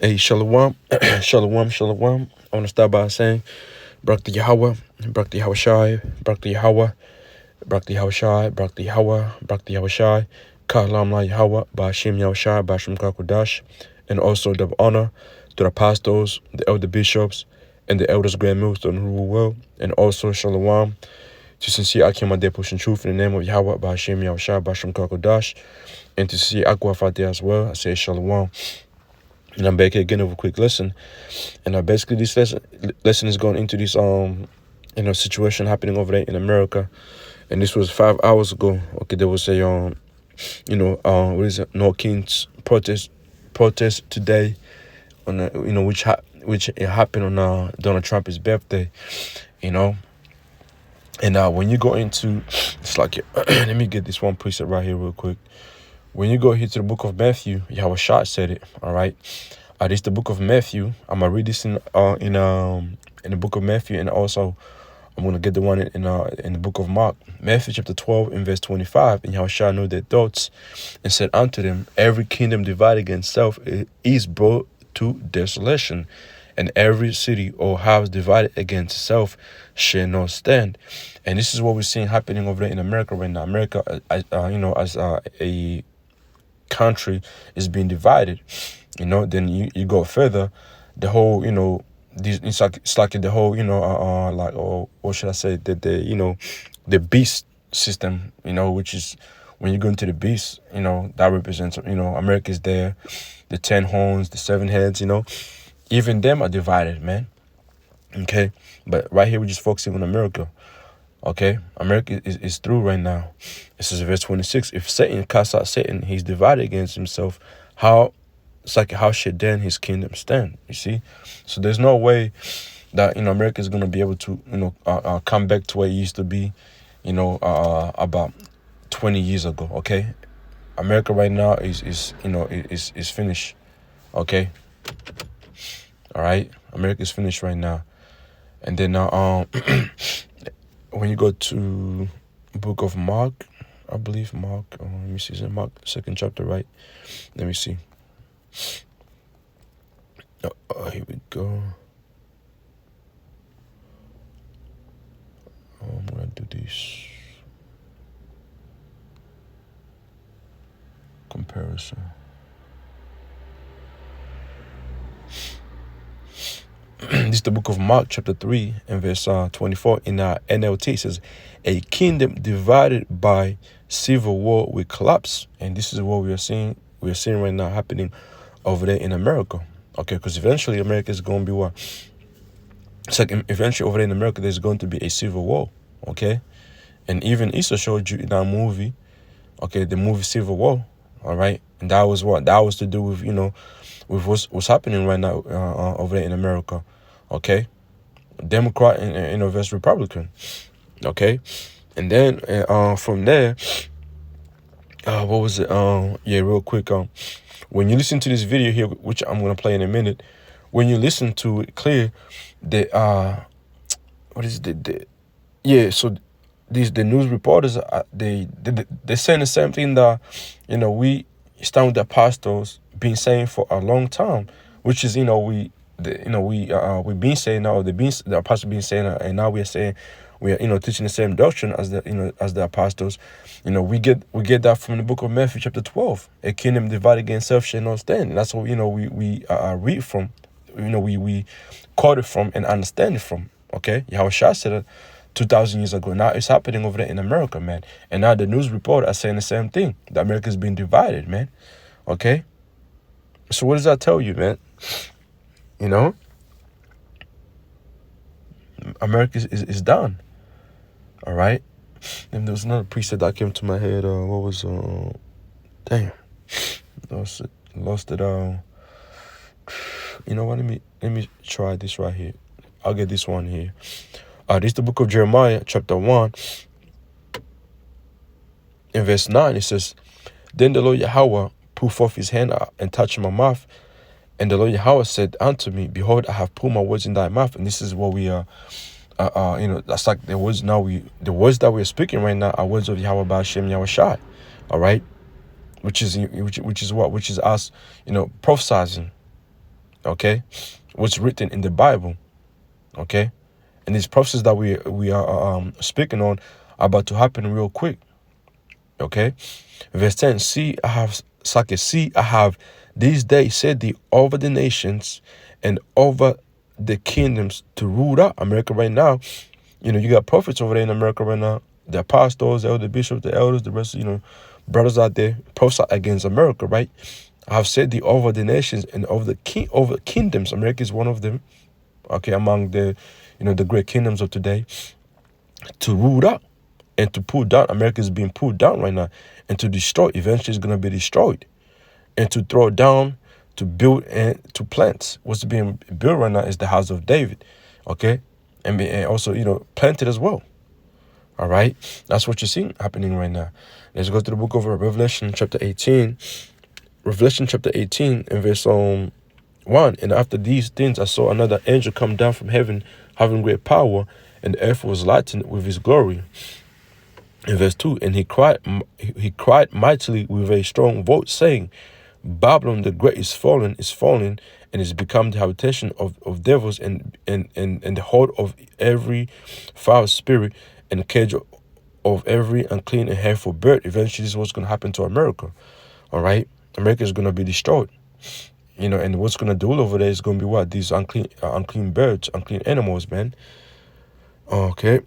Hey, Shalom, Shalom, Shalom. I want to start by saying, Barak the Yahweh, Barak the Yahweh Shai, Barak the Yahweh, Barak the Yahweh Shai, Barak the Yahweh, Barak the Yahweh Shai, Kalam La Yahweh, Bashim Yahweh Shai, Bashim Kakodash, and also the honor to the apostles, the elder bishops, and the elders grand minister who rule well, and also Shalom to sincere Akim Ade pushing truth in the name of Yahweh, Bashim Yahweh Shai, Bashim Kakodash, and to see Aqua Fateh as well. I say Shalom. And I'm back here again with a quick lesson. And basically this lesson is going into this situation happening over there in America. And this was 5 hours ago. Okay, there was a what is it? No Kings protest today on which it happened on Donald Trump's birthday. And when you go into, it's like let me get this one preset right here real quick. When you go here to the book of Matthew, Yahweh Shah said it. All right, this is the book of Matthew. I'm gonna read this in the book of Matthew, and also I'm gonna get the one in the book of Mark. Matthew chapter 12 and verse 25. And Yahweh Shah knew their thoughts, and said unto them, every kingdom divided against self is brought to desolation, and every city or house divided against itself shall not stand. And this is what we're seeing happening over there in America right now. America, as a country is being divided. Then you go further, the whole it's like the whole what should I say, the beast system, which is when you go into the beast, that represents America's there, the 10 horns, the 7 heads, even them are divided, man. Okay, but right here we're just focusing on America. Okay, America is through right now. This is verse 26. If Satan casts out Satan, he's divided against himself. How should then his kingdom stand? You see, so there's no way that America is going to be able to come back to where it used to be, about 20 years ago. Okay, America right now is finished. Okay, all right, America is finished right now, and then when you go to book of Mark, I believe Mark, let me see, is it Mark 2nd chapter, right? Let me see. Here we go. I'm gonna do this comparison. This is the book of Mark chapter 3 and verse 24 in NLT. It says, a kingdom divided by civil war will collapse. And this is what we are seeing right now happening over there in America. Okay, because eventually America is going to be what? It's like eventually over there in America there's going to be a civil war. Okay, and even Issa showed you in that movie, okay, the movie Civil War. All right, and that was what? That was to do with with what's happening right now over there in America. Okay, Democrat and versus Republican. Okay, and then from there, what was it? Yeah, real quick. When you listen to this video here, which I'm gonna play in a minute, when you listen to it clear, what is the yeah? So the news reporters they're saying the same thing that we stand with the apostles been saying for a long time, which is we've been saying now, the apostles been saying, and now we are saying we are teaching the same doctrine as the apostles. We get that from the book of Matthew chapter 12. A kingdom divided against self shall not stand. And that's what we read from. We quote it from and understand it from. Okay, Yahweh Shah said it 2,000 years ago. Now it's happening over there in America, man. And now the news reporters are saying the same thing. That America's been divided, man. Okay? So what does that tell you, man? America is done. All right? And there was another preset that came to my head. What was, damn. Lost it. You know what? Let me try this right here. I'll get this one here. This is the book of Jeremiah, chapter 1. In verse 9, it says, then the Lord Yahweh put forth his hand out and touched my mouth. And the Lord Yahweh said unto me, behold, I have put my words in thy mouth. And this is what we are, that's like the words that we're speaking right now are words of Yahweh Ba'ashem Yahweh Shai. All right? Which is us, prophesizing. okay? What's written in the Bible, okay? And these prophecies that we are speaking on are about to happen real quick, okay? Verse 10, see, I have these days set thee over the nations and over the kingdoms to rule out America right now. You know, you got prophets over there in America right now, the apostles, the elder bishops, the elders, the rest of, brothers out there, prophesy against America, right? I have set thee over the nations and over over kingdoms. America is one of them, okay, among the, the great kingdoms of today, to rule out and to pull down. America is being pulled down right now, and to destroy. Eventually, it's going to be destroyed, and to throw down, to build, and to plant. What's being built right now is the house of David, okay, and also planted as well. All right, that's what you're seeing happening right now. Let's go to the book of Revelation, chapter 18. Revelation chapter 18 and verse 1. And after these things I saw another angel come down from heaven, having great power, and the earth was lightened with his glory. In verse 2, and he cried mightily with a strong voice, saying, Babylon the great is fallen, and is become the habitation of devils and the hold of every foul spirit, and the cage of every unclean and hateful bird. Eventually, this is what's going to happen to America. All right? America is going to be destroyed. And what's going to do over there is going to be what? These unclean birds, unclean animals, man. Okay.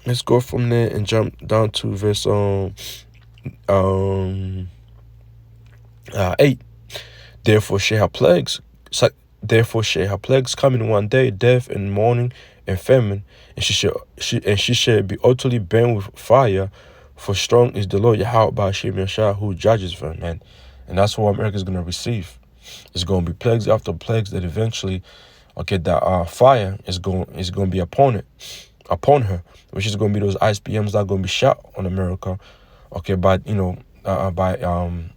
Let's go from there and jump down to verse 8. Therefore shall her plagues come in one day, death and mourning and famine, and she shall be utterly burned with fire, for strong is the Lord Yahweh Ba'ashem Yashah, who judges for him, man. And that's what America is going to receive. It's going to be plagues after plagues that eventually, that fire is going to be upon her, which is going to be those ICBMs that are going to be shot on America, by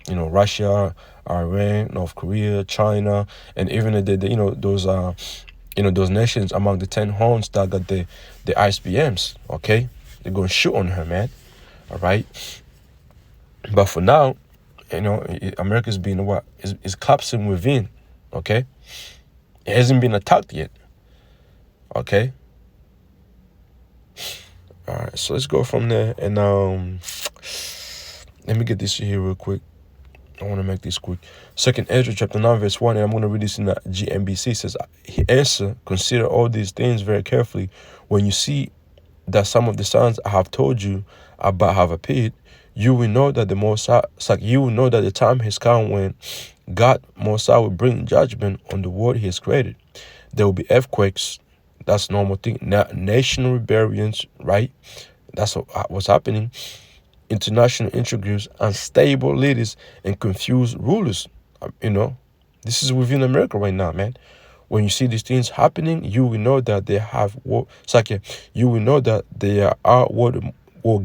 Russia, Iran, North Korea, China, and even those nations among the 10 horns that got the ICBMs. Okay, they're going to shoot on her, man. All right, but for now, America's being is collapsing within. Okay, it hasn't been attacked yet. Okay. All right, so let's go from there, and let me get this here real quick. I want to make this quick. 2nd Ezra chapter 9 verse 1, and I'm going to read this in the GMBC. It says, he answered, consider all these things very carefully. When you see that some of the signs I have told you about have appeared, you will know that the time has come when God Most High will bring judgment on the world he has created. There will be earthquakes. That's a normal thing. National rebellions, right? That's what's happening. International intrigues, unstable leaders, and confused rulers. This is within America right now, man. When you see these things happening, you will know that they have what. You will know that they are what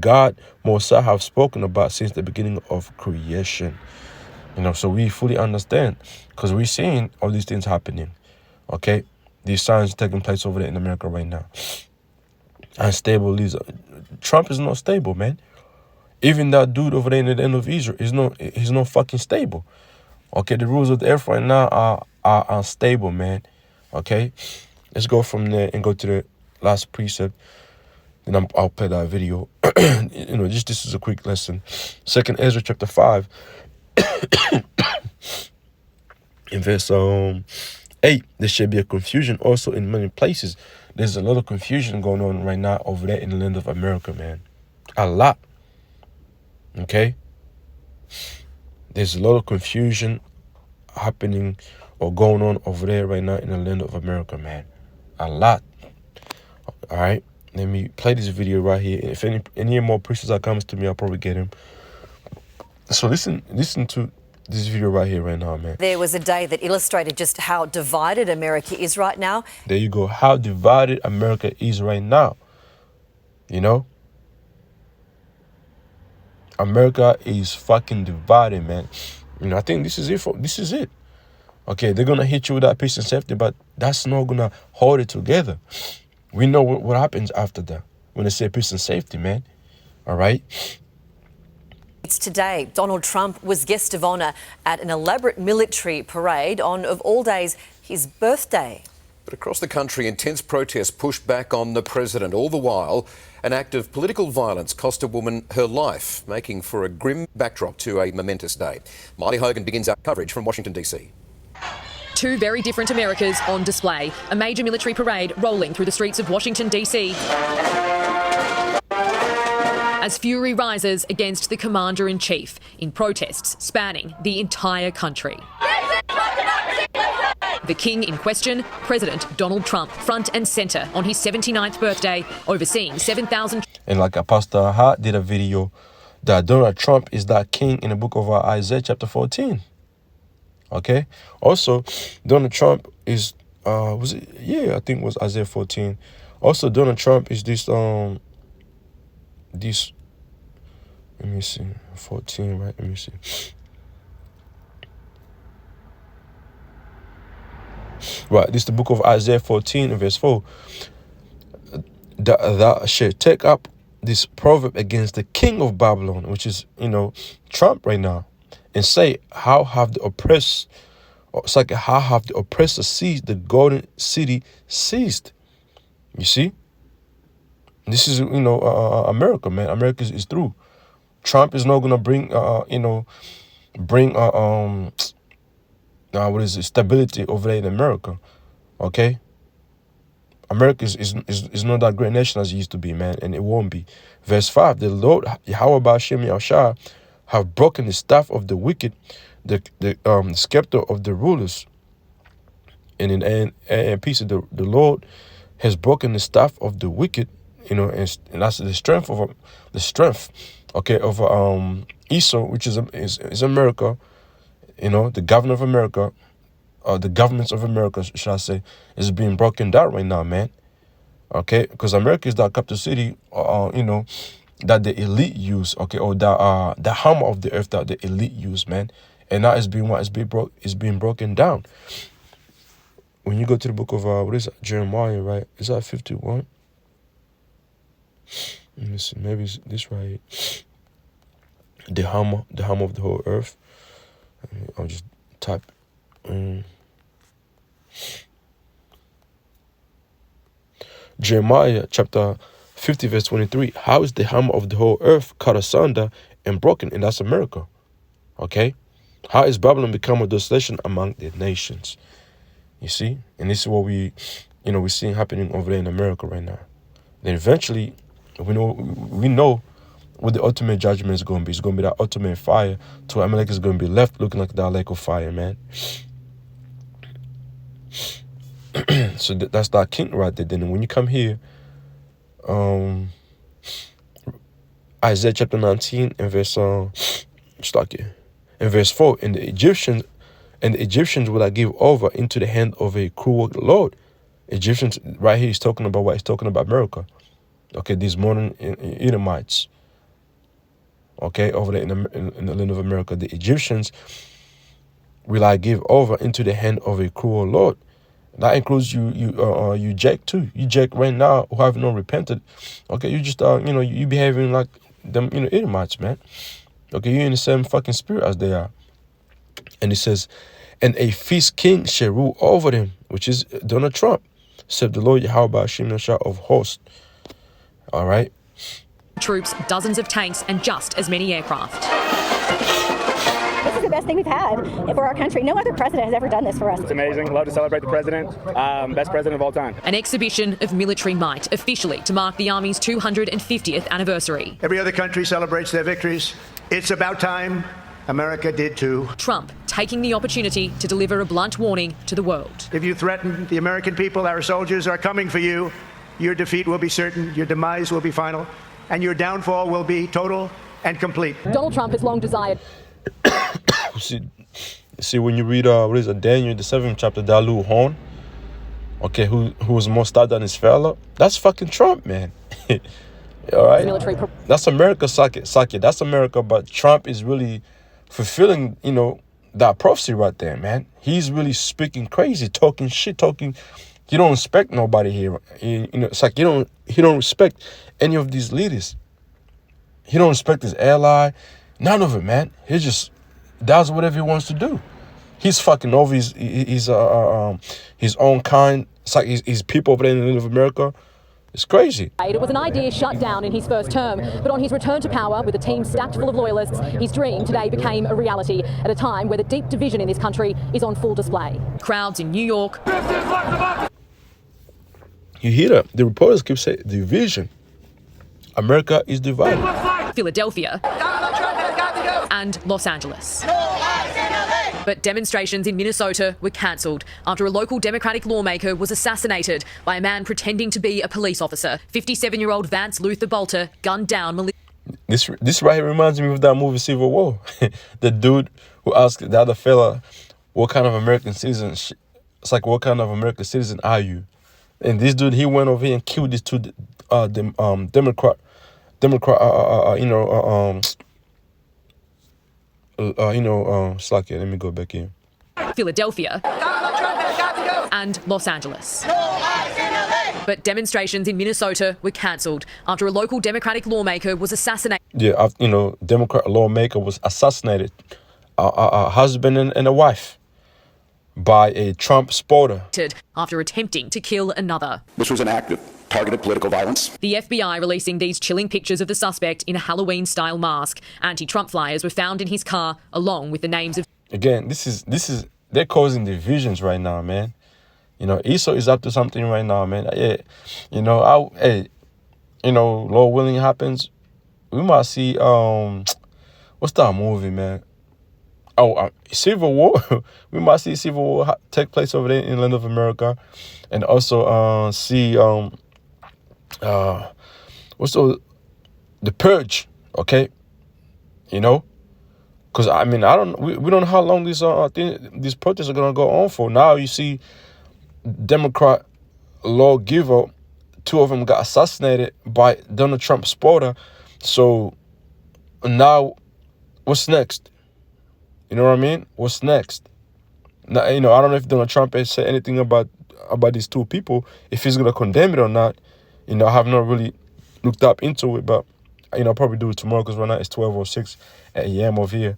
God Most High have spoken about since the beginning of creation. So we fully understand, because we're seeing all these things happening. Okay, these signs taking place over there in America right now. Unstable leaders. Trump is not stable, man. Even that dude over there in the land of Israel he's not fucking stable. Okay, the rules of the earth right now are unstable, man. Okay, let's go from there and go to the last precept. Then I'll play that video. This is a quick lesson. 2nd Ezra chapter 5, in verse 8. There shall be a confusion also in many places. There's a lot of confusion going on right now over there in the land of America, man. A lot. Okay, there's a lot of confusion happening or going on over there right now in the land of America, man. A lot. All right, let me play this video right here. If any more preachers that comes to me, I'll probably get him. So listen to this video right here right now, man. There was a day that illustrated just how divided America is right now. There you go. How divided America is right now. America is fucking divided, man. I think this is it. Okay, they're gonna hit you with that peace and safety, but that's not gonna hold it together. We know what happens after that when they say peace and safety, man. All right. It's today. Donald Trump was guest of honor at an elaborate military parade on, of all days, his birthday. But across the country, intense protests pushed back on the president. All the while, an act of political violence cost a woman her life, making for a grim backdrop to a momentous day. Miley Hogan begins our coverage from Washington, D.C. Two very different Americas on display. A major military parade rolling through the streets of Washington, D.C. as fury rises against the Commander-in-Chief in protests spanning the entire country. The king in question, President Donald Trump, front and centre on his 79th birthday, overseeing 7,000... And like Pastor Hart did a video that Donald Trump is that king in the book of Isaiah chapter 14. Okay? Also, Donald Trump is, I think it was Isaiah 14. Also, Donald Trump is this, let me see, 14, right? Let me see. Right, this is the book of Isaiah 14 and verse 4. Thou shalt take up this proverb against the king of Babylon, which is, Trump right now, and say, how have the oppressor seized the golden city seized? You see? This is, America, man. America is through. Trump is not going to bring, stability over there in America, okay? America is not that great nation as it used to be, man, and it won't be. Verse 5, the Lord, Yahweh Ba'ashem Yahushua, have broken the staff of the wicked, the scepter of the rulers. And in peace, the Lord has broken the staff of the wicked, and that's the strength of Esau, which is America. The governor of America, the governments of America, should I say, is being broken down right now, man. Okay, because America is that capital city, that the elite use, okay, or the hammer of the earth that the elite use, man. And that is being broken down. When you go to the book of Jeremiah, right? Is that 51? Let me see. Maybe it's this right here. The hammer of the whole earth. I'll just type. Jeremiah chapter 50 verse 23. How is the hammer of the whole earth cut asunder and broken? And that's America. Okay? How is Babylon become a desolation among the nations? You see? And this is what we're seeing happening over there in America right now. Then eventually, we know what the ultimate judgment is going to be. It's going to be that ultimate fire to Amalek is going to be left looking like that lake of fire, man. So that's that king right there. Then when you come here, Isaiah chapter 19 and verse in verse 4, and the Egyptians will I give over into the hand of a cruel lord. Egyptians, right here, he's talking about what he's talking about America. Okay, these modern Edomites. Okay, over there in the land of America, the Egyptians will I give over into the hand of a cruel lord. That includes you Jack too. You Jack right now who have not repented. Okay, you just you behaving like them Edomites, man. Okay, you're in the same fucking spirit as they are. And it says, and a feast king shall rule over them, which is Donald Trump, said the Lord Yahweh Ba'ashem Yahushua of hosts. All right. Troops, dozens of tanks, and just as many aircraft. This is the best thing we've had for our country. No other president has ever done this for us. It's amazing. Love to celebrate the president. Best president of all time. An exhibition of military might, officially to mark the Army's 250th anniversary. Every other country celebrates their victories. It's about time America did too. Trump taking the opportunity to deliver a blunt warning to the world. If you threaten the American people, our soldiers are coming for you. Your defeat will be certain. Your demise will be final. And your downfall will be total and complete. Donald Trump has long desired. See, when you read Daniel the 7th chapter, that little horn, okay, who was more stout than his fella? That's fucking Trump, man. All right, that's America, suck it. That's America, but Trump is really fulfilling, that prophecy right there, man. He's really speaking crazy, talking shit, He don't respect nobody here. It's like he don't respect any of these leaders. He don't respect his ally. None of it, man. He just does whatever he wants to do. He's fucking over his own kind. It's like his people over there in the Native America. It's crazy. It was an idea shut down in his first term, but on his return to power with a team stacked full of loyalists, his dream today became a reality at a time where the deep division in this country is on full display. Crowds in New York. You hear that? The reporters keep saying division. America is divided. Philadelphia and Los Angeles. But demonstrations in Minnesota were cancelled after a local Democratic lawmaker was assassinated by a man pretending to be a police officer. 57-year-old Vance Luther Bolter gunned down. This right here reminds me of that movie Civil War. The dude who asked the other fella, what kind of American citizen? It's like, what kind of American citizen are you? And this dude, he went over here and killed these two Democrat, slack it. Let me go back in. Philadelphia and Los Angeles. But demonstrations in Minnesota were cancelled after a local Democratic lawmaker was assassinated. Yeah, Democrat lawmaker was assassinated, a husband and a wife, by a Trump supporter After attempting to kill another. This was an act of targeted political violence. The FBI releasing these chilling pictures of the suspect in a Halloween-style mask. Anti-Trump flyers were found in his car, along with the names of... Again, this is they're causing divisions right now, man. Esau is up to something right now, man. Yeah, Lord willing happens, we might see what's that movie, man? Civil War. We might see Civil War take place over there in the land of America, and also see what's the Purge? Okay, because we don't know how long these protests are gonna go on for. Now you see Democrat lawgiver, two of them got assassinated by Donald Trump supporter. So now, what's next? You know what I mean? What's next? Now, I don't know if Donald Trump has said anything about these two people, if he's gonna condemn it or not. I have not really looked up into it, but I'll probably do it tomorrow, because right now it's 12:06 a.m. over here.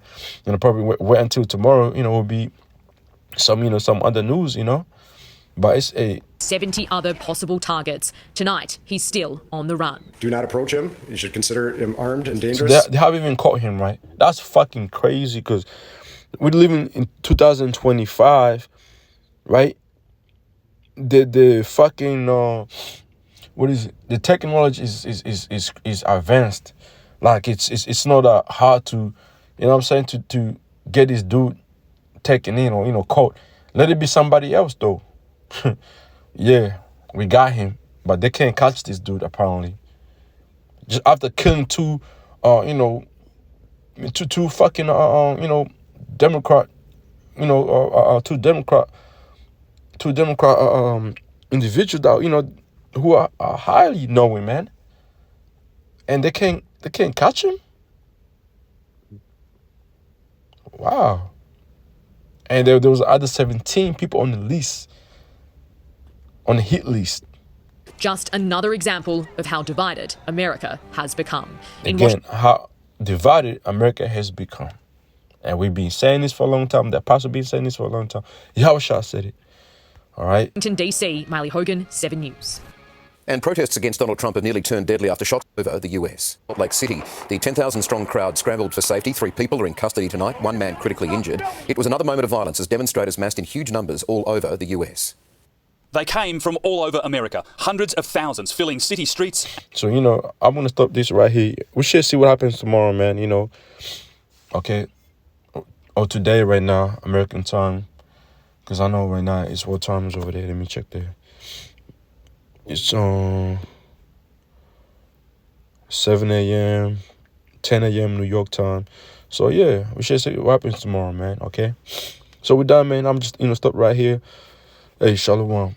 Probably wait until tomorrow. Will be some other news. But it's 70 other possible targets. Tonight, he's still on the run. Do not approach him. You should consider him armed and dangerous. They haven't even caught him, right? That's fucking crazy, because we're living in 2025, right? The fucking what is it? The technology is advanced. Like it's not that hard to, to get this dude taken in or caught. Let it be somebody else though. Yeah, we got him, but they can't catch this dude apparently. Just after killing two fucking Democrat, two Democrat individuals that who are highly knowing, man, and they can't catch him. Wow. And there was other 17 people on the list. On the hit list. Just another example of how divided America has become. How divided America has become. And we've been saying this for a long time. That pastor been saying this for a long time. Yahushua said it. All right. Washington, D.C., Miley Hogan, 7 News. And protests against Donald Trump have nearly turned deadly after shots over the US. Salt Lake City, the 10,000-strong crowd scrambled for safety. 3 people are in custody tonight, 1 man critically injured. It was another moment of violence as demonstrators massed in huge numbers all over the US. They came from all over America, hundreds of thousands filling city streets. So, I'm going to stop this right here. We should see what happens tomorrow, man, Okay. Or today, right now, American time. Because I know right now it's what time is over there. Let me check there. It's 7 a.m., 10 a.m. New York time. So, yeah, we should see what happens tomorrow, man, okay? So, we're done, man. I'm just, stop right here. Hey, Shalom.